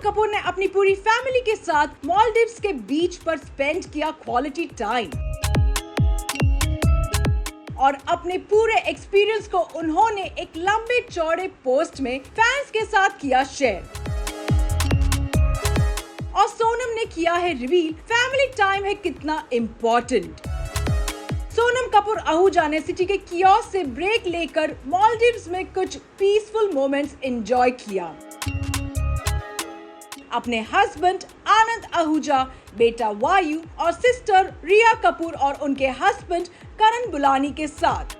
कपूर ने अपनी पूरी फैमिली के साथ मालदीव्स के बीच पर स्पेंड किया क्वालिटी टाइम और अपने पूरे एक्सपीरियंस को उन्होंने एक लंबे चौड़े पोस्ट में फैंस के साथ किया शेयर। और सोनम ने किया है रिवील फैमिली टाइम है कितना इम्पोर्टेंट। सोनम कपूर आहूजा ने सिटी के कियोस्क से ब्रेक लेकर मालदीव्स में कुछ पीसफुल मोमेंट्स एंजॉय किया अपने हस्बैंड आनंद आहूजा, बेटा वायु और सिस्टर रिया कपूर और उनके हस्बैंड करण बुलानी के साथ।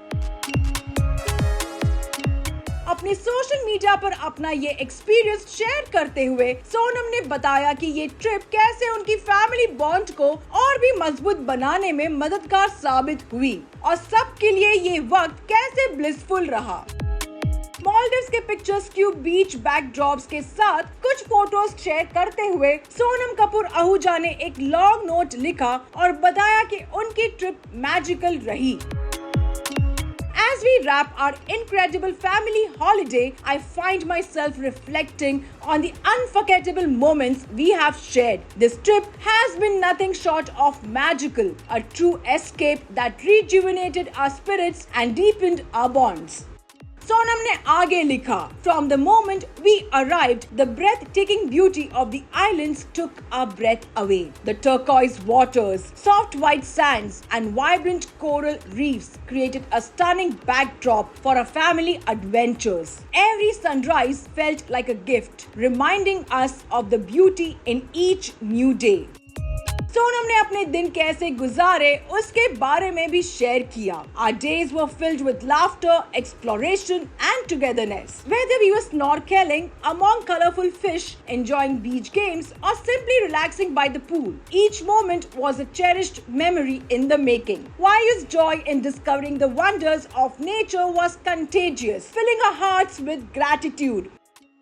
अपने सोशल मीडिया पर अपना ये एक्सपीरियंस शेयर करते हुए सोनम ने बताया कि ये ट्रिप कैसे उनकी फैमिली बॉन्ड को और भी मजबूत बनाने में मददगार साबित हुई और सबके लिए ये वक्त कैसे ब्लिसफुल रहा। मालदीव्स के पिक्चर्स क्यूब बीच बैकड्रॉप्स के साथ कुछ फोटोज शेयर करते हुए सोनम कपूर आहूजा ने एक लॉन्ग नोट लिखा और बताया कि उनकी ट्रिप मैजिकल रही। As we wrap our incredible family holiday, I find myself reflecting on the unforgettable moments we have shared. This trip has been nothing short of magical, a true escape that rejuvenated our spirits and deepened our bonds. Sonam ने आगे लिखा, From the moment we arrived, the breathtaking beauty of the islands took our breath away. The turquoise waters, soft white sands, and vibrant coral reefs created a stunning backdrop for our family adventures. Every sunrise felt like a gift, reminding us of the beauty in each new day. Sonam ने अपने दिन कैसे गुजारे उसके बारे में भी share किया। Our days were filled with laughter, exploration and togetherness. Whether we were snorkeling among colorful fish, enjoying beach games or simply relaxing by the pool, each moment was a cherished memory in the making. Wayu's joy in discovering the wonders of nature was contagious, filling our hearts with gratitude.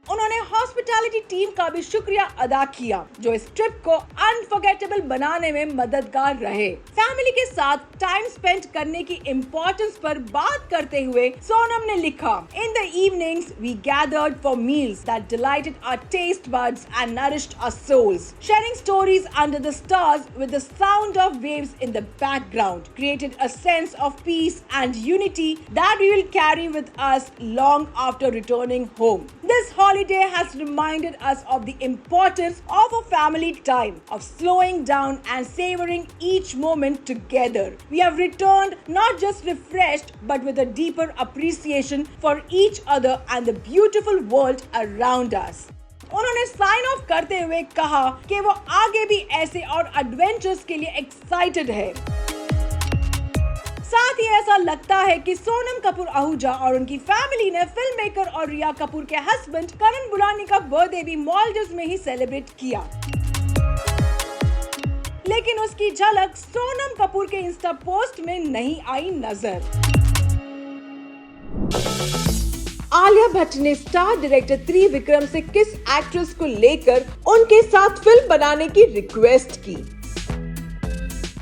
उन्होंने hospitality team का भी शुक्रिया अदा किया जो इस trip को unforgettable बनाने में मददगार रहे। फैमिली के साथ टाइम स्पेंड करने की इम्पोर्टेंस पर बात करते हुए सोनम ने लिखा, in the evenings we gathered for meals that delighted our taste buds and nourished our souls, sharing stories under the stars with the sound of waves in the background created a sense of peace and unity that we will carry with us long after returning home. This holiday has reminded us of the importance of a family time, of slowing down and savoring each moment together. We have returned not just refreshed but with a deeper appreciation for each other and the beautiful world around us. उन्होंने sign of करते हुए कहा कि वो आगे भी ऐसे और एडवेंचर्स के लिए एक्साइटेड है। साथ ही ऐसा लगता है कि सोनम कपूर आहूजा और उनकी फैमिली ने फिल्म मेकर और रिया कपूर के हस्बैंड करण बुलानी का बर्थडे भी मालदीव्स में ही सेलिब्रेट किया, लेकिन उसकी झलक सोनम कपूर के इंस्टा पोस्ट में नहीं आई नजर। आलिया भट्ट ने स्टार डायरेक्टर त्रिविक्रम से किस एक्ट्रेस को लेकर उनके साथ फिल्म बनाने की रिक्वेस्ट की।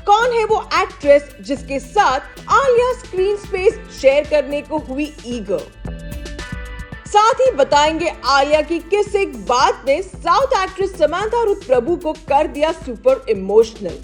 कौन है वो एक्ट्रेस जिसके साथ आलिया स्क्रीन स्पेस शेयर करने को हुई ईगर। साथ ही बताएंगे आलिया की किस एक बात ने साउथ एक्ट्रेस समांथा रुथ प्रभु को कर दिया super emotional.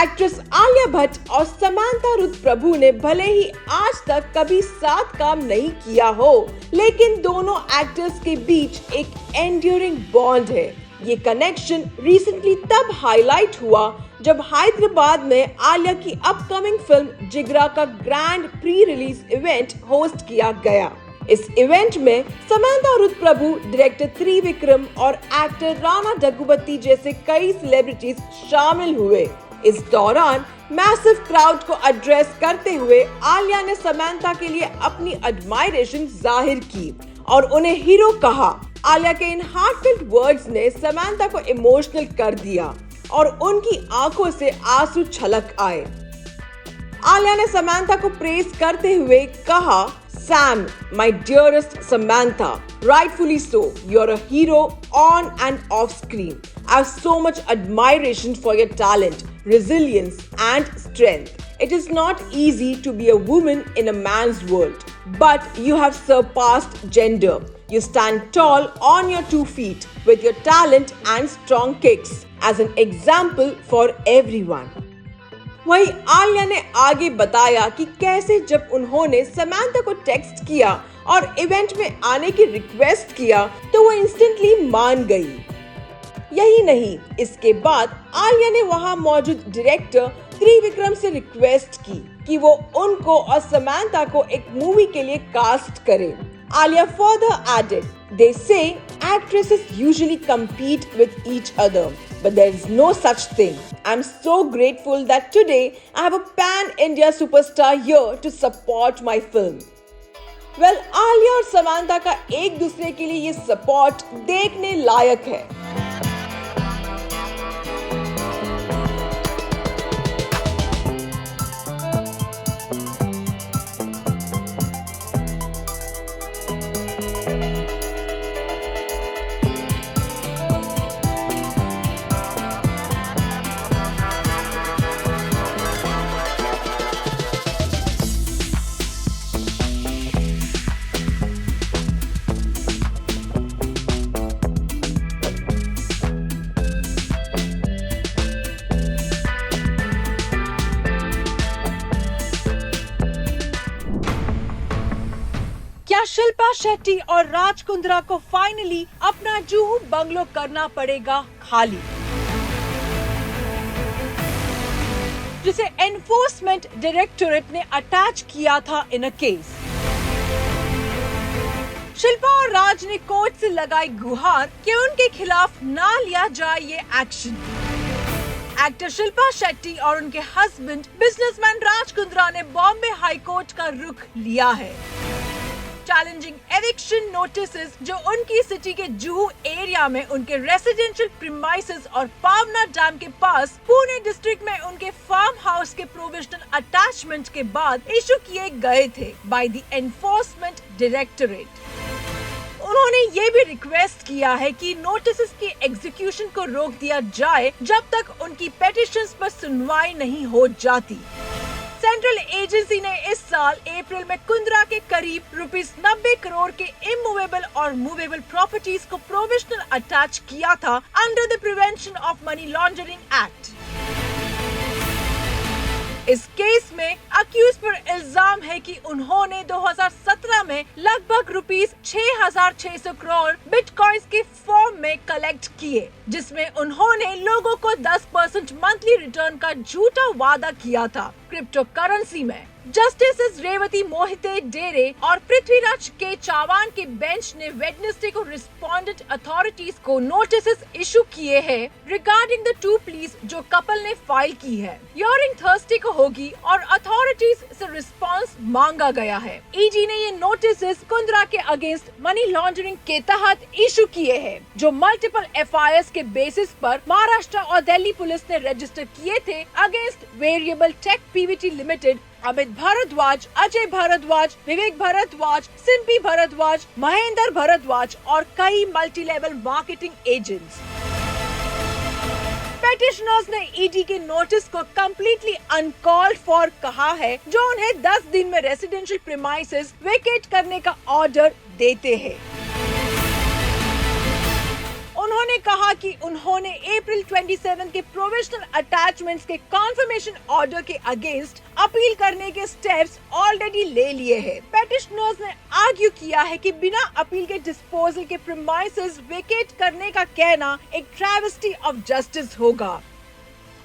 Actress Alia Bhatt और समांथा रुथ प्रभु ने भले ही आज तक कभी साथ काम नहीं किया हो, लेकिन दोनों एक्टर्स के बीच एक एंड्यूरिंग बॉन्ड है। ये कनेक्शन रिसेंटली तब हाईलाइट हुआ जब हैदराबाद में आलिया की अपकमिंग फिल्म जिगरा का grand pre release event host किया गया। इस इवेंट में समांथा रुथ प्रभु, डायरेक्टर त्रिविक्रम और एक्टर राणा डग्गुबत्ती जैसे कई सेलिब्रिटीज शामिल हुए। इस दौरान मैसिव क्राउड को एड्रेस करते हुए आलिया ने समांथा के लिए अपनी एडमायरेशन जाहिर की और उन्हें हीरो कहा। आलिया के इन हार्टफेल्ट वर्ड्स ने समांथा को इमोशनल कर दिया और उनकी आंखों से आंसू छलक आए। आलिया ने समांथा को प्रेज करते हुए कहा, Sam, my dearest Samantha, rightfully so, you're a hero on and off screen. I have so much admiration for your talent, resilience and strength. It is not easy to be a woman in a man's world, but you have surpassed gender. You stand tall on your 2 feet with your talent and strong kicks as an example for everyone. वहीं आलिया ने आगे बताया कि कैसे जब उन्होंने Samantha को text किया और इवेंट में आने की रिक्वेस्ट किया तो वो इंस्टेंटली मान गई। यही नहीं, इसके बाद आलिया ने वहां मौजूद डायरेक्टर त्रिविक्रम से रिक्वेस्ट की कि वो उनको और समांथा को एक मूवी के लिए कास्ट करे। Alia further added, "They say actresses usually compete with each other, but there is no such thing. I'm so grateful that today I have a pan-India superstar here to support my film." Well, Alia और Samantha का एक दूसरे के लिए ये support देखने लायक है। क्या शिल्पा शेट्टी और राज कुंद्रा को फाइनली अपना जुहू बंगलो करना पड़ेगा खाली, जिसे एनफोर्समेंट डायरेक्टोरेट ने अटैच किया था इन अ केस। शिल्पा और राज ने कोर्ट से लगाई गुहार कि उनके खिलाफ ना लिया जाए ये एक्शन। एक्टर शिल्पा शेट्टी और उनके हस्बैंड बिजनेसमैन राज कुंद्रा ने बॉम्बे हाई कोर्ट का रुख लिया है, चैलेंजिंग एविक्शन नोटिसेस जो उनकी सिटी के जुहू एरिया में उनके रेसिडेंशियल प्रीमाइसेस और पावना डैम के पास पुणे डिस्ट्रिक्ट में उनके फार्म हाउस के प्रोविजनल अटैचमेंट के बाद इशू किए गए थे बाय द एनफोर्समेंट डायरेक्टोरेट। उन्होंने ये भी रिक्वेस्ट किया है कि नोटिसेस की एग्जीक्यूशन को रोक दिया जाए जब तक उनकी पेटिशंस पर सुनवाई नहीं हो जाती। सेंट्रल एजेंसी ने इस साल अप्रैल में कुंद्रा के करीब ₹90 करोड़ के इमूवेबल और मूवेबल प्रॉपर्टीज को प्रोविजनल अटैच किया था under the prevention of money laundering act. इस केस में अक्यूज पर इल्जाम है कि उन्होंने 2017 में लगभग ₹6,600 करोड़ बिटकॉइंस के फॉर्म में कलेक्ट किए, जिसमें उन्होंने लोगों को 10% मंथली रिटर्न का झूठा वादा किया था क्रिप्टो करेंसी में। जस्टिस रेवती मोहिते डेरे और पृथ्वीराज के चावान के बेंच ने वेडनेसडे को रिस्पोंडेंट अथॉरिटीज को नोटिसेस इशू किए हैं रिगार्डिंग द 2 प्लीज जो कपल ने फाइल की है। हियरिंग थर्सडे को होगी और अथॉरिटीज से रिस्पांस मांगा गया है। ईडी ने ये नोटिसेस कुंद्रा के अगेंस्ट मनी लॉन्ड्रिंग के तहत इशू किए हैं, जो मल्टीपल एफआईआर के बेसिस पर महाराष्ट्र और दिल्ली पुलिस ने रजिस्टर किए थे against variable tech PVT limited, Amit Bhardwaj, Ajay Bhardwaj, Vivek Bhardwaj, Simpi Bhardwaj, Mahendra Bhardwaj और कई multi level marketing agents. Petitioners ने ईडी के नोटिस को कम्प्लीटली अनकॉल्ड फॉर कहा है, जो उन्हें 10 दिन में रेसिडेंशियल प्रीमाइसेस वेकेट करने का ऑर्डर देते हैं। उन्होंने कहा कि उन्होंने अप्रैल 27 के प्रोविजनल अटैचमेंट्स के कॉन्फर्मेशन ऑर्डर के अगेंस्ट अपील करने के स्टेप्स ऑलरेडी ले लिए हैं। पेटिशनर्स ने आर्ग्यू किया है कि बिना अपील के डिस्पोजल के प्रीमाइसेस वेकेट करने का कहना एक ट्रैवेस्टी ऑफ जस्टिस होगा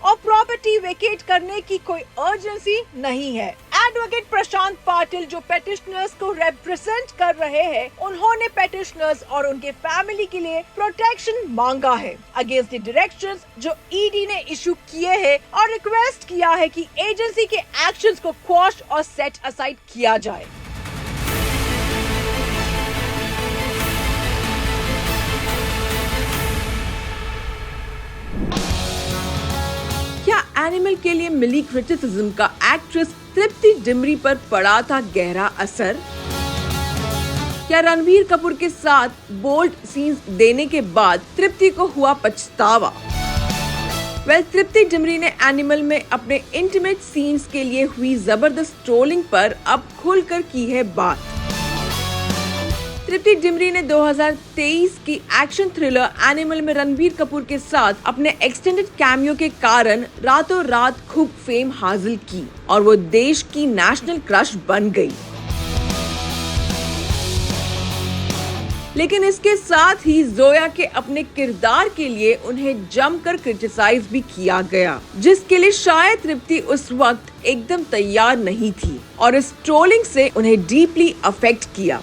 और प्रॉपर्टी वेकेट करने की कोई अर्जेंसी नहीं है। एडवोकेट प्रशांत पाटिल जो पेटिशनर्स को रिप्रेजेंट कर रहे हैं, उन्होंने पेटिशनर्स और उनके फैमिली के लिए प्रोटेक्शन मांगा है अगेंस्ट द डायरेक्शंस जो ईडी ने इशू किए हैं और रिक्वेस्ट किया है कि एजेंसी के एक्शंस को क्वॉश और सेट असाइड किया जाए। क्या एनिमल के लिए मिली क्रिटिसिज्म का एक्ट्रेस तृप्ति डिमरी पर पड़ा था गहरा असर? क्या रणबीर कपूर के साथ बोल्ड सीन्स देने के बाद तृप्ति को हुआ पछतावा? तृप्ति डिमरी ने एनिमल में अपने इंटीमेट सीन्स के लिए हुई जबरदस्त ट्रोलिंग पर अब खुलकर की है बात। तृप्ति डिमरी ने 2023 की एक्शन थ्रिलर एनिमल में रणबीर कपूर के साथ अपने एक्सटेंडेड कैमियो के कारण रातों रात खूब फेम हासिल की और वो देश की नेशनल क्रश बन गई। लेकिन इसके साथ ही जोया के अपने किरदार के लिए उन्हें जमकर क्रिटिसाइज भी किया गया, जिसके लिए शायद तृप्ति उस वक्त एकदम तैयार नहीं थी और इस ट्रोलिंग से उन्हें डीपली अफेक्ट किया।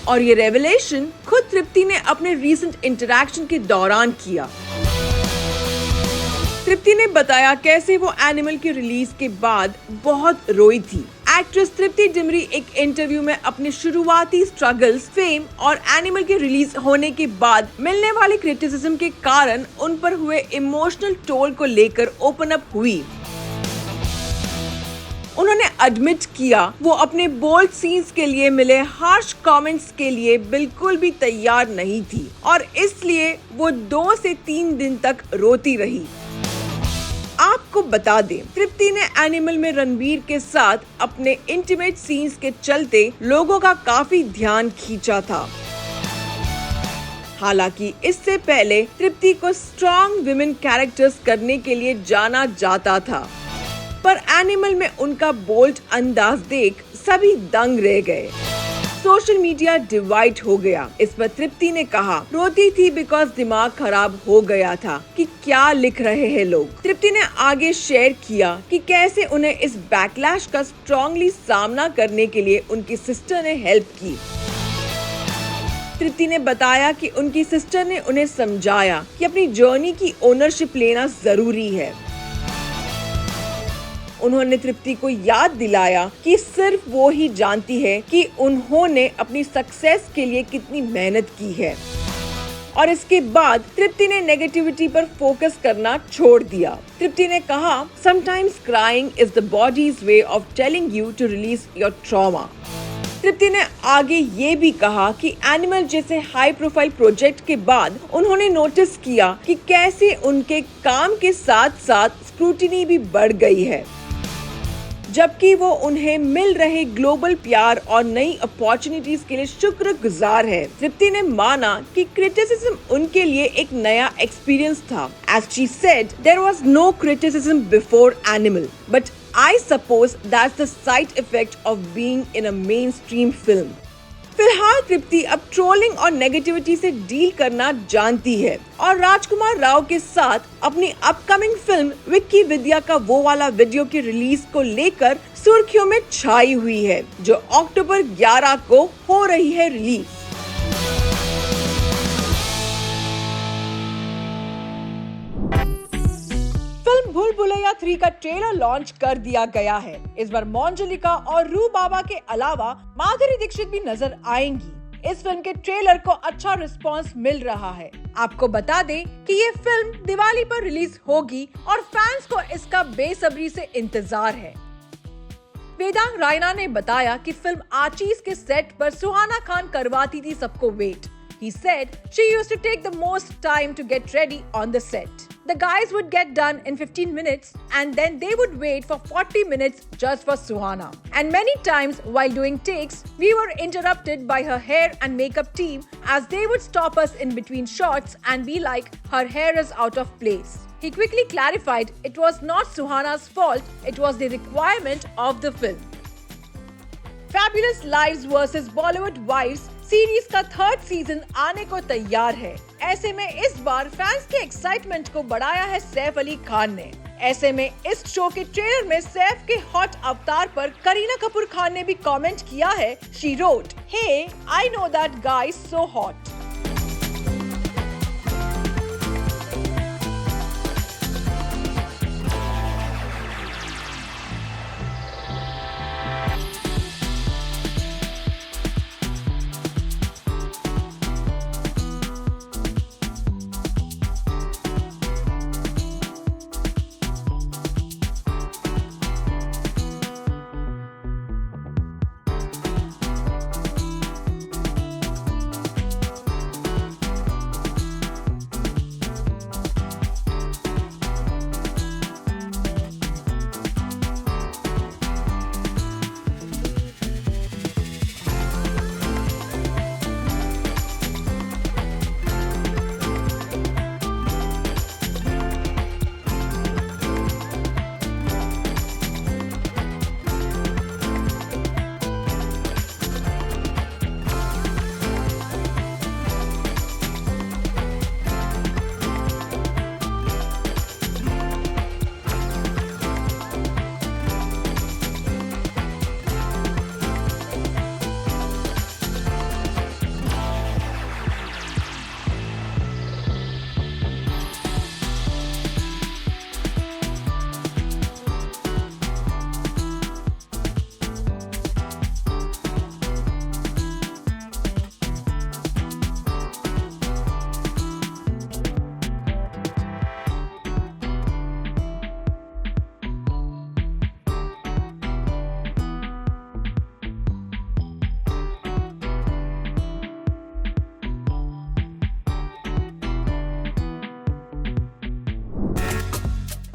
और ये रेवलेशन खुद तृप्ति ने अपने रीसेंट इंटरैक्शन के दौरान किया। तृप्ति ने बताया कैसे वो एनिमल के रिलीज के बाद बहुत रोई थी। एक्ट्रेस तृप्ति डिमरी एक इंटरव्यू में अपने शुरुआती स्ट्रगल्स, फेम और एनिमल के रिलीज होने के बाद मिलने वाले क्रिटिसिज्म के कारण उन पर हुए इमोशनल टोल को लेकर ओपन अप हुई। उन्होंने एडमिट किया वो अपने बोल्ड सीन्स के लिए मिले हार्श कमेंट्स के लिए बिल्कुल भी तैयार नहीं थी और इसलिए वो 2 से 3 दिन तक रोती रही। आपको बता दें, तृप्ति ने एनिमल में रणबीर के साथ अपने इंटीमेट सीन्स के चलते लोगों का काफी ध्यान खींचा था। हालांकि इससे पहले तृप्ति को स्ट्रॉन्ग विमेन कैरेक्टर्स करने के लिए जाना जाता था, पर एनिमल में उनका बोल्ड अंदाज देख सभी दंग रह गए। सोशल मीडिया डिवाइड हो गया। इस पर तृप्ति ने कहा, रोती थी बिकॉज दिमाग खराब हो गया था कि क्या लिख रहे हैं लोग। तृप्ति ने आगे शेयर किया कि कैसे उन्हें इस बैकलैश का स्ट्रांगली सामना करने के लिए उनकी सिस्टर ने हेल्प की। तृप्ति ने बताया कि उनकी सिस्टर ने उन्हें समझाया कि अपनी जर्नी की ओनरशिप लेना जरूरी है। उन्होंने तृप्ति को याद दिलाया कि सिर्फ वो ही जानती है कि उन्होंने अपनी सक्सेस के लिए कितनी मेहनत की है। और इसके बाद तृप्ति ने नेगेटिविटी पर फोकस करना छोड़ दिया। तृप्ति ने कहा, sometimes crying is the body's way of telling you to release your trauma. Tripti ने आगे ये भी कहा कि एनिमल जैसे हाई प्रोफाइल प्रोजेक्ट के बाद उन्होंने नोटिस किया कि कैसे उनके काम के साथ साथ स्क्रूटिनी भी बढ़ गई है, जबकि वो उन्हें मिल रहे ग्लोबल प्यार और नई अपॉर्चुनिटीज के लिए शुक्रगुजार है। तृप्ति ने माना कि क्रिटिसिज्म उनके लिए एक नया एक्सपीरियंस था। As she said, there was no criticism before Animal, but I suppose that's the side effect of being in a mainstream film. फिलहाल तृप्ति अब ट्रोलिंग और नेगेटिविटी से डील करना जानती है और राजकुमार राव के साथ अपनी अपकमिंग फिल्म विक्की विद्या का वो वाला वीडियो की रिलीज को लेकर सुर्खियों में छाई हुई है, जो अक्टूबर 11 को हो रही है रिलीज। फिल्म भूल भुलैया 3 का ट्रेलर लॉन्च कर दिया गया है। इस बार मोंजलिका और रू बाबा के अलावा माधुरी दीक्षित भी नजर आएंगी। इस फिल्म के ट्रेलर को अच्छा रिस्पांस मिल रहा है। आपको बता दें कि ये फिल्म दिवाली पर रिलीज होगी और फैंस को इसका बेसब्री से इंतजार है। वेदांग रायना ने बताया कि फिल्म आचीज के सेट पर सुहाना खान करवाती थी सबको wait. He said she used to take the most time to get ready on the set. The guys would get done in 15 minutes and then they would wait for 40 minutes just for Suhana. And many times while doing takes, we were interrupted by her hair and makeup team as they would stop us in between shots and be like, her hair is out of place. He quickly clarified it was not Suhana's fault, it was the requirement of the film. Fabulous Lives vs Bollywood Wives series का 3rd season आने को तैयार है। ऐसे में इस बार fans के excitement को बढ़ाया है सैफ अली खान ने। ऐसे में इस शो के ट्रेलर में सैफ के हॉट अवतार पर करीना कपूर खान ने भी कमेंट किया है। She wrote, hey I know that guy so hot.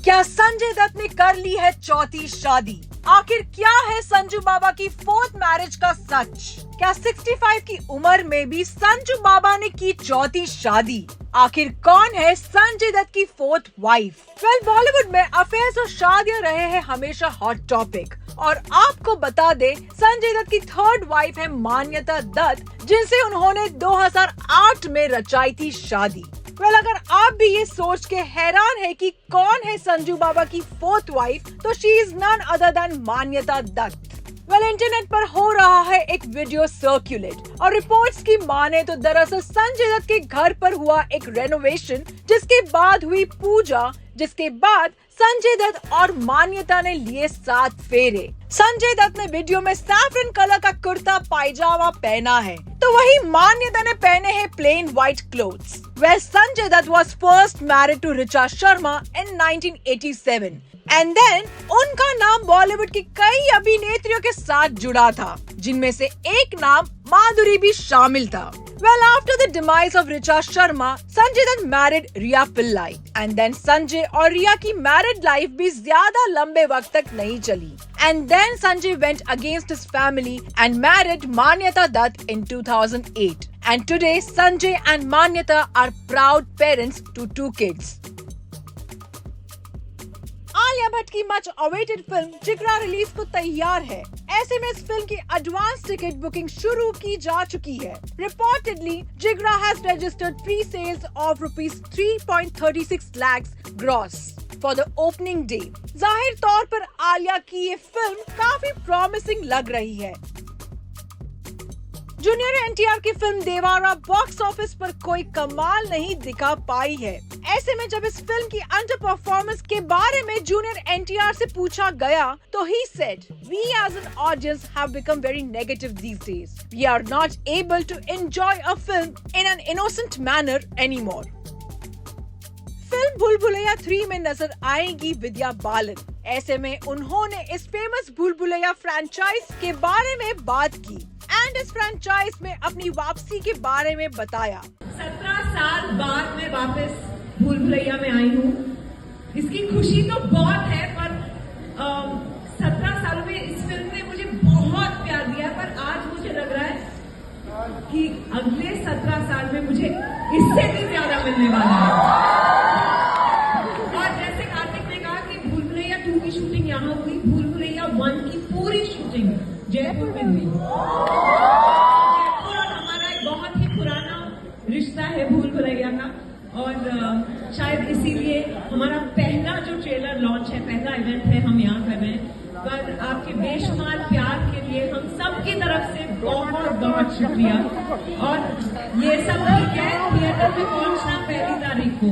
क्या संजय दत्त ने कर ली है चौथी शादी? आखिर क्या है संजू बाबा की फोर्थ मैरिज का सच? क्या 65 की उम्र में भी संजू बाबा ने की चौथी शादी? आखिर कौन है संजय दत्त की फोर्थ वाइफ? वेल, बॉलीवुड में अफेयर्स और शादियां रहे हैं हमेशा हॉट टॉपिक, और आपको बता दे संजय दत्त की थर्ड वाइफ है मान्यता दत्त, जिनसे उन्होंने 2008 में रचाई थी शादी। वेल, अगर आप भी ये सोच के हैरान है कि कौन है संजू बाबा की फोर्थ वाइफ, तो she is none other than Maanayata Dutt. Well, internet पर हो रहा है एक वीडियो सर्कुलेट, और रिपोर्ट्स की माने तो दरअसल संजय दत्त के घर पर हुआ एक रेनोवेशन, जिसके बाद हुई पूजा, जिसके बाद संजय दत्त और मान्यता ने लिए 7 फेरे। संजय दत्त ने वीडियो में सैफरन कलर का कुर्ता पायजामा पहना है, तो वही मान्यता ने पहने हैं plain white clothes. Well, Sanjay Dutt was first married to Richa Sharma in 1987, and then उनका नाम बॉलीवुड की कई अभिनेत्रियों के साथ जुड़ा था, जिनमें से एक नाम माधुरी भी शामिल था। Well, after the demise of Richa Sharma, Sanjay Dutt married Riya Pillai, and then Sanjay और रिया की मैरिड लाइफ भी ज्यादा लंबे वक्त तक नहीं चली, and then Sanjay went against his family and married Manyata Dutt in 2008, and today Sanjay and Manyata are proud parents to 2 kids. Alia Bhatt की मच अवेटेड फिल्म जिगरा रिलीज को तैयार है। ऐसे में इस फिल्म की एडवांस टिकट बुकिंग शुरू की जा चुकी है। Reportedly Jigra has registered pre sales of ₹3.36 lakhs gross for the opening day. जाहिर तौर पर आलिया की ये फिल्म काफी प्रॉमिसिंग लग रही है। जूनियर एनटीआर की फिल्म देवारा बॉक्स ऑफिस पर कोई कमाल नहीं दिखा पाई है। ऐसे में जब इस फिल्म की अंडर परफॉर्मेंस के बारे में जूनियर एनटीआर से पूछा गया, तो he said, "We as an audience have become very negative these days. We are not able to enjoy a film in an innocent manner anymore." Film भूल भुलैया 3 में नजर आएगी विद्या बालन। ऐसे में उन्होंने इस फेमस भूल भुलैया फ्रैंचाइज के बारे में बात की एंड इस फ्रैंचाइज में अपनी वापसी के बारे में बताया। 17 साल बाद मैं वापस भूल भुलैया में आई हूँ। इसकी खुशी तो बहुत है, पर 17 सालों में इस फिल्म ने मुझे बहुत प्यार दिया, पर आज मुझे लग रहा है कि अगले 17 साल में मुझे इससे भी ज्यादा मिलने वाला है। और जैसे कार्तिक ने कहा कि भूल भुलैया 2 की शूटिंग यहाँ हुई, भूल भुलैया 1 की पूरी शूटिंग जयपुर में हुई। जयपुर और हमारा एक बहुत ही पुराना रिश्ता है भूल भुलैया का, और शायद इसीलिए हमारा पहला जो ट्रेलर लॉन्च है, पहला इवेंट है, हम यहाँ कर रहे हैं। पर आपके बेशुमार प्यार के लिए हम सब की तरफ से बहुत बहुत शुक्रिया। और ये सब ठीक है, थिएटर में पहुंचना 1 तारीख को।